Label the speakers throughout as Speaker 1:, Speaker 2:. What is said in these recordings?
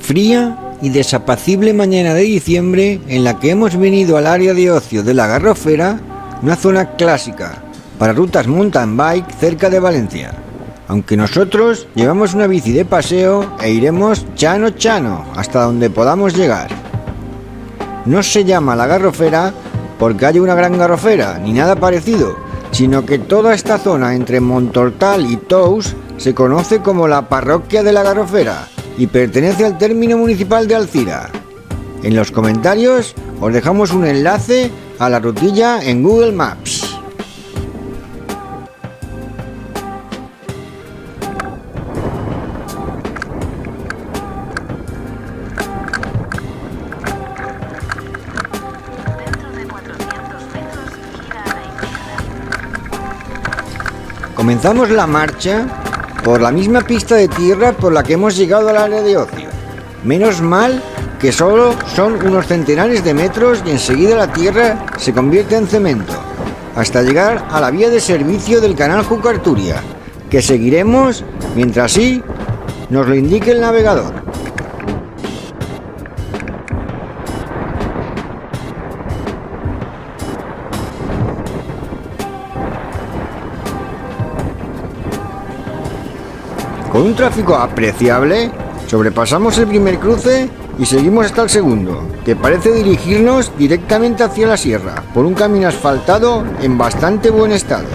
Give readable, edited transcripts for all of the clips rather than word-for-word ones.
Speaker 1: Fría y desapacible mañana de diciembre en la que hemos venido al área de ocio de La Garrofera, una zona clásica para rutas mountain bike cerca de Valencia. Aunque nosotros llevamos una bici de paseo e iremos chano hasta donde podamos llegar. No se llama La Garrofera porque haya una gran garrofera ni nada parecido, sino que toda esta zona entre Montortal y Tous se conoce como la parroquia de La Garrofera y pertenece al término municipal de Alzira. En los comentarios os dejamos un enlace a la rutilla en Google Maps. Comenzamos la marcha por la misma pista de tierra por la que hemos llegado al área de ocio. Menos mal que solo son unos centenares de metros y enseguida la tierra se convierte en cemento, hasta llegar a la vía de servicio del canal Júcar-Turia, que seguiremos mientras sí nos lo indique el navegador. Con un tráfico apreciable, sobrepasamos el primer cruce y seguimos hasta el segundo, que parece dirigirnos directamente hacia la sierra, por un camino asfaltado en bastante buen estado.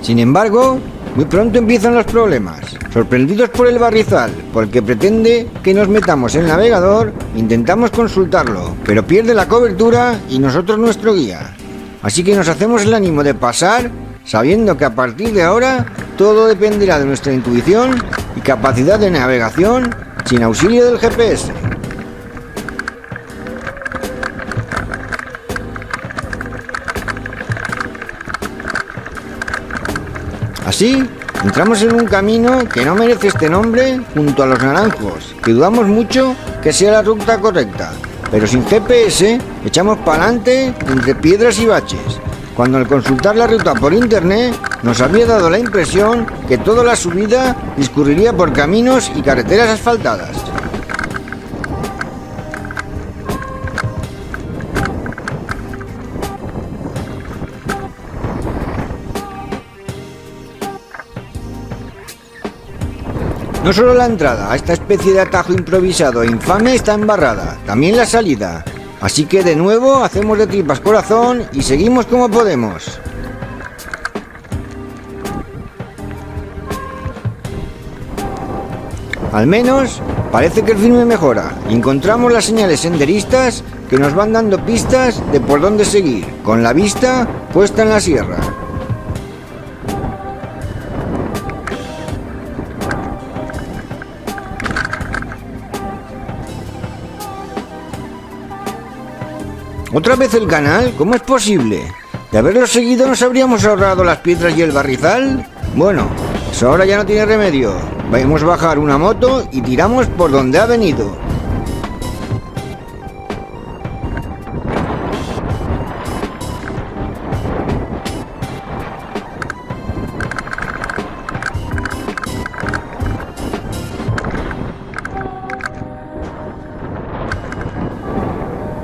Speaker 1: Sin embargo, muy pronto empiezan los problemas. Sorprendidos por el barrizal, porque pretende que nos metamos en el navegador, intentamos consultarlo, pero pierde la cobertura y nosotros nuestro guía. Así que nos hacemos el ánimo de pasar, sabiendo que a partir de ahora todo dependerá de nuestra intuición y capacidad de navegación sin auxilio del GPS. Así, entramos en un camino que no merece este nombre junto a los naranjos, que dudamos mucho que sea la ruta correcta, pero sin GPS echamos para adelante entre piedras y baches, cuando al consultar la ruta por internet nos había dado la impresión que toda la subida discurriría por caminos y carreteras asfaltadas. No solo la entrada a esta especie de atajo improvisado e infame está embarrada, también la salida. Así que de nuevo hacemos de tripas corazón y seguimos como podemos. Al menos parece que el filme mejora y encontramos las señales senderistas que nos van dando pistas de por dónde seguir, con la vista puesta en la sierra. ¿Otra vez el canal? ¿Cómo es posible? ¿De haberlo seguido nos habríamos ahorrado las piedras y el barrizal? Bueno, eso ahora ya no tiene remedio. Vamos a bajar una moto y tiramos por donde ha venido.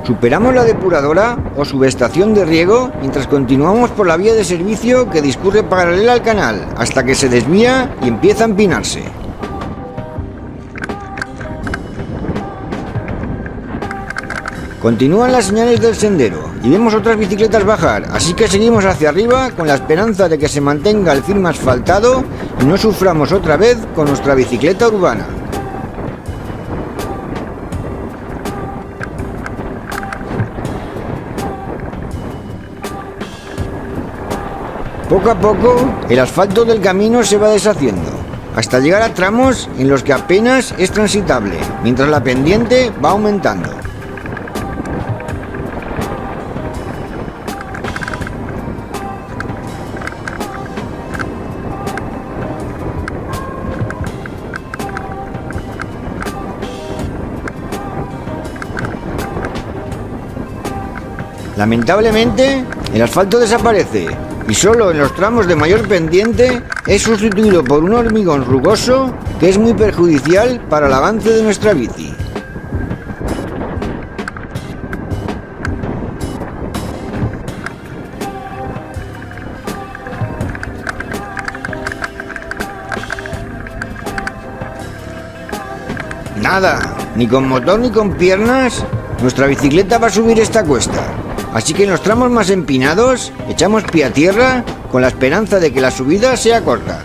Speaker 1: Superamos la depuradora o subestación de riego mientras continuamos por la vía de servicio que discurre paralela al canal hasta que se desvía y empieza a empinarse. Continúan las señales del sendero y vemos otras bicicletas bajar, así que seguimos hacia arriba con la esperanza de que se mantenga el firme asfaltado y no suframos otra vez con nuestra bicicleta urbana. Poco a poco, el asfalto del camino se va deshaciendo, hasta llegar a tramos en los que apenas es transitable, mientras la pendiente va aumentando. Lamentablemente, el asfalto desaparece y solo en los tramos de mayor pendiente es sustituido por un hormigón rugoso que es muy perjudicial para el avance de nuestra bici. Nada, ni con motor ni con piernas, nuestra bicicleta va a subir esta cuesta. Así que en los tramos más empinados, echamos pie a tierra con la esperanza de que la subida sea corta.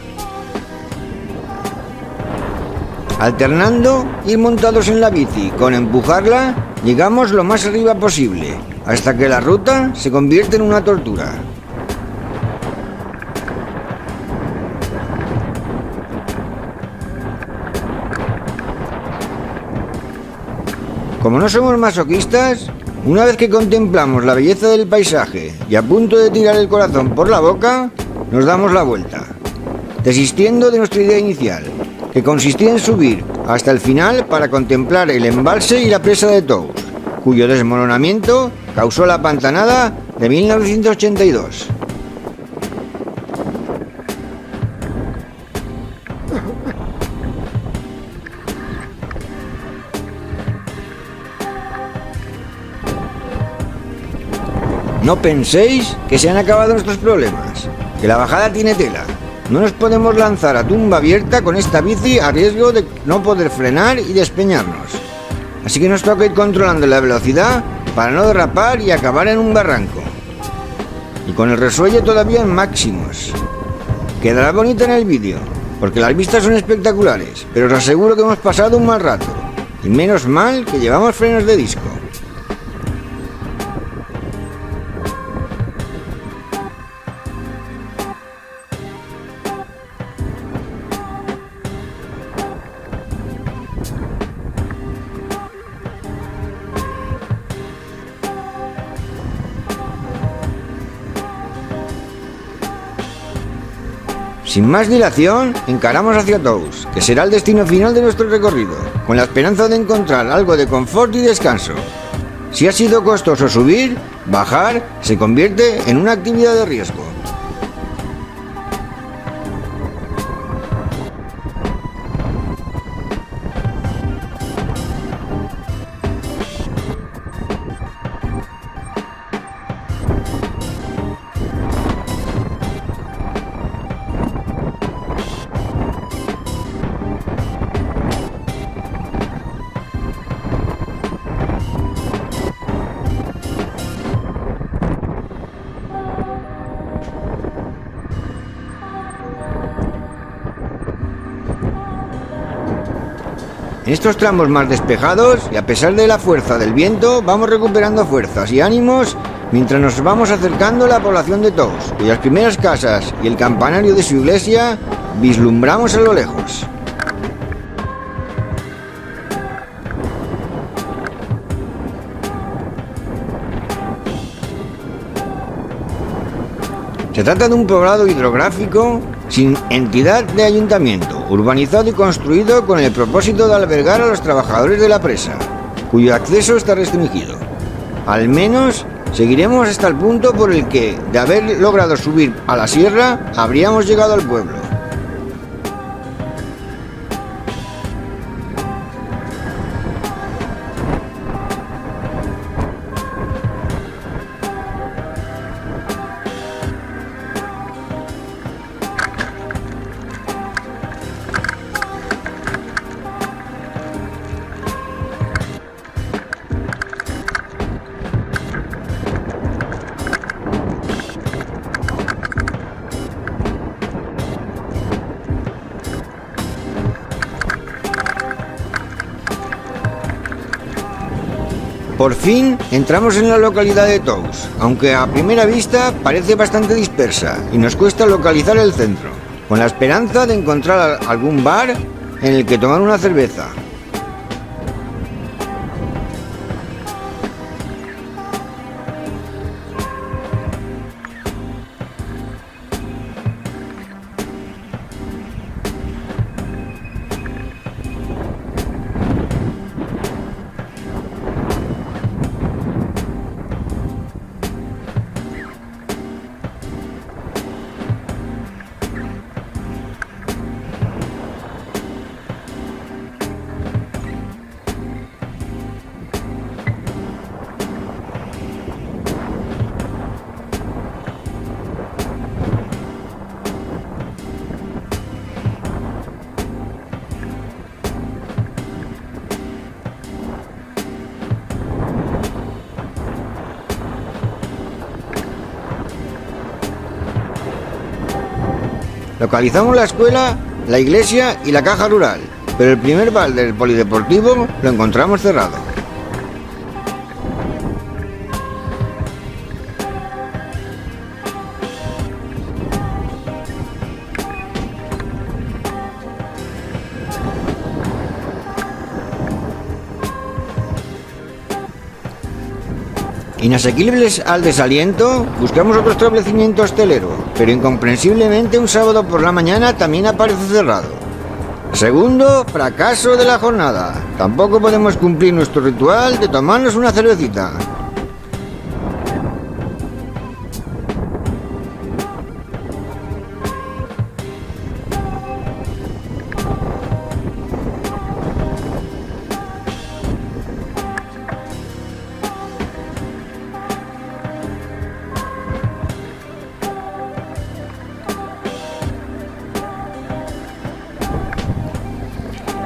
Speaker 1: Alternando ir montados en la bici con empujarla, llegamos lo más arriba posible, hasta que la ruta se convierte en una tortura. Como no somos masoquistas, una vez que contemplamos la belleza del paisaje y a punto de tirar el corazón por la boca, nos damos la vuelta, desistiendo de nuestra idea inicial, que consistía en subir hasta el final para contemplar el embalse y la presa de Tous, cuyo desmoronamiento causó la pantanada de 1982. No penséis que se han acabado nuestros problemas, que la bajada tiene tela. No nos podemos lanzar a tumba abierta con esta bici a riesgo de no poder frenar y despeñarnos. Así que nos toca ir controlando la velocidad para no derrapar y acabar en un barranco. Y con el resuello todavía en máximos. Quedará bonita en el vídeo, porque las vistas son espectaculares, pero os aseguro que hemos pasado un mal rato. Y menos mal que llevamos frenos de disco. Sin más dilación, encaramos hacia Tous, que será el destino final de nuestro recorrido, con la esperanza de encontrar algo de confort y descanso. Si ha sido costoso subir, bajar se convierte en una actividad de riesgo. En estos tramos más despejados, y a pesar de la fuerza del viento, vamos recuperando fuerzas y ánimos mientras nos vamos acercando a la población de Tous, cuyas primeras casas y el campanario de su iglesia vislumbramos a lo lejos. Se trata de un poblado hidrográfico sin entidad de ayuntamiento, urbanizado y construido con el propósito de albergar a los trabajadores de la presa, cuyo acceso está restringido. Al menos seguiremos hasta el punto por el que, de haber logrado subir a la sierra, habríamos llegado al pueblo. Por fin entramos en la localidad de Tous, aunque a primera vista parece bastante dispersa y nos cuesta localizar el centro, con la esperanza de encontrar algún bar en el que tomar una cerveza. Localizamos la escuela, la iglesia y la caja rural, pero el primer bar del polideportivo lo encontramos cerrado. Inasequibles al desaliento, buscamos otro establecimiento hostelero, pero incomprensiblemente un sábado por la mañana también aparece cerrado. Segundo fracaso de la jornada, tampoco podemos cumplir nuestro ritual de tomarnos una cervecita.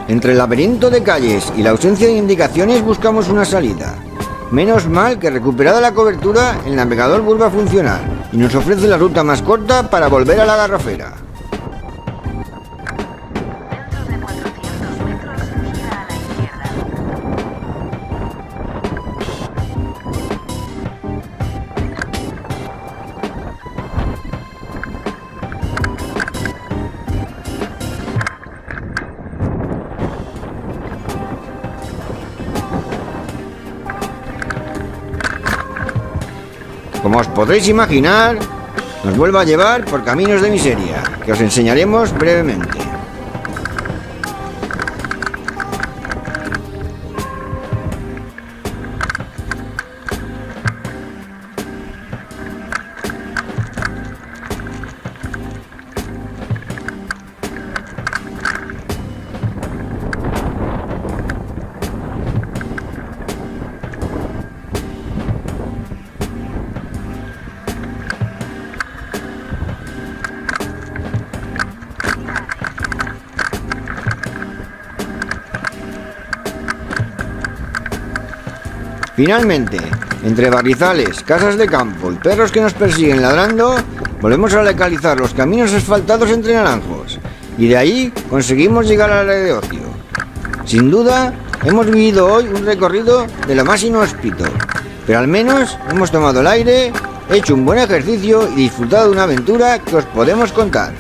Speaker 1: Entre el laberinto de calles y la ausencia de indicaciones buscamos una salida. Menos mal que recuperada la cobertura, el navegador vuelve a funcionar y nos ofrece la ruta más corta para volver a la Garrofera. Como os podréis imaginar, nos vuelve a llevar por caminos de miseria, que os enseñaremos brevemente. Finalmente, entre barrizales, casas de campo y perros que nos persiguen ladrando, volvemos a localizar los caminos asfaltados entre naranjos, y de ahí conseguimos llegar al área de ocio. Sin duda, hemos vivido hoy un recorrido de lo más inhóspito, pero al menos hemos tomado el aire, hecho un buen ejercicio y disfrutado de una aventura que os podemos contar.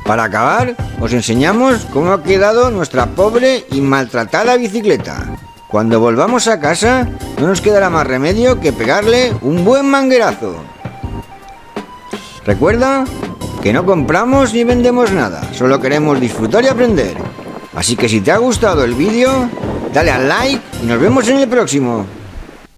Speaker 1: Para acabar, os enseñamos cómo ha quedado nuestra pobre y maltratada bicicleta. Cuando volvamos a casa, no nos quedará más remedio que pegarle un buen manguerazo. Recuerda que no compramos ni vendemos nada, solo queremos disfrutar y aprender. Así que si te ha gustado el vídeo, dale al like y nos vemos en el próximo.